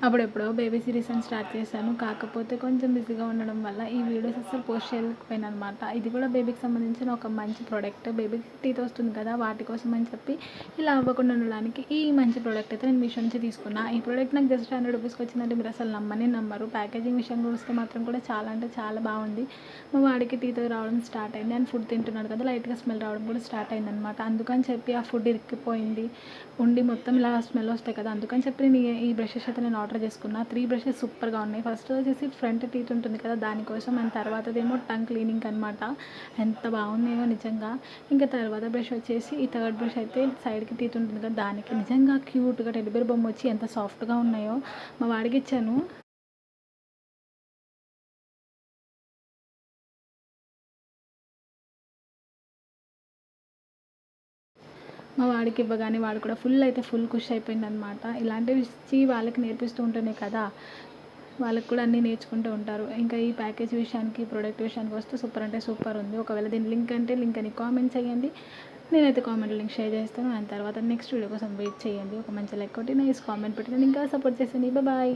అప్పుడెప్పుడో baby series అని start చేశాను. కాకపోతే కొంచెం బిజీగా ఉండడం వల్ల ఈ వీడియోస్ అస్సలు పోస్ట్ చేయలేకపోయాను అనమాట. ఇది కూడా బేబీకి సంబంధించిన ఒక మంచి ప్రోడక్ట్. బేబీకి టీత్ వస్తుంది కదా, వాటి కోసం అని చెప్పి ఇలా అవ్వకుండా ఉండడానికి ఈ మంచి ప్రోడక్ట్ అయితే నేను మీషో నుంచి తీసుకున్నా. ఈ ప్రోడక్ట్ నాకు జస్ట్ 100 రూపీస్కి వచ్చిందంటే మీరు అసలు నమ్మరు. ప్యాకేజింగ్ విషయంలో వస్తే మాత్రం కూడా చాలా అంటే చాలా బాగుంది. మా వాడికి టీత్ రావడం స్టార్ట్ అయింది అండ్ ఫుడ్ తింటున్నాడు కదా, లైట్గా స్మెల్ రావడం కూడా స్టార్ట్ అయిందనమాట. అందుకని చెప్పి ఆ ఫుడ్ ఇరిక్కిపోయింది, ఉండి మొత్తం ఇలా స్మెల్ వస్తాయి కదా, అందుకని చెప్పి నేను ఈ బ్రషెస్ అయితే నేను ఆర్డర్ చేసుకున్నా. 3 బ్రషెస్ సూపర్గా ఉన్నాయి. ఫస్ట్ వచ్చేసి ఫ్రంట్ టీత్ ఉంటుంది కదా దానికోసం, అండ్ తర్వాతదేమో టంగ్ క్లీనింగ్ అనమాట. ఎంత బాగున్నాయో నిజంగా. ఇంకా తర్వాత బ్రష్ వచ్చేసి ఈ థర్డ్ బ్రష్ అయితే సైడ్కి టీత్ ఉంటుంది కదా దానికి. నిజంగా క్యూట్గా టెడ్డీబేర్ బొమ్మ వచ్చి ఎంత సాఫ్ట్గా ఉన్నాయో. మా వాడికి ఇచ్చాను. మా వాడికి ఇవ్వగానే వాడు కూడా ఫుల్ ఖుషి అయిపోయిందనమాట. ఇలాంటివి ఇచ్చి వాళ్ళకి నేర్పిస్తూ ఉంటేనే కదా వాళ్ళకి కూడా అన్నీ నేర్చుకుంటూ ఉంటారు. ఇంకా ఈ ప్యాకేజ్ విషయానికి, ప్రోడక్ట్ విషయానికి వస్తే సూపర్ అంటే సూపర్ ఉంది. ఒకవేళ దీని లింక్ అంటే లింక్ అని కామెంట్ చేయండి, నేనైతే కామెంట్ లింక్ షేర్ చేస్తాను. అండ్ తర్వాత నెక్స్ట్ వీడియో కోసం వెయిట్ చేయండి. ఒక మంచి లైక్ కొట్టి నైస్ కామెంట్ పెట్టి ఇంకా సపోర్ట్ చేయండి. బాయ్.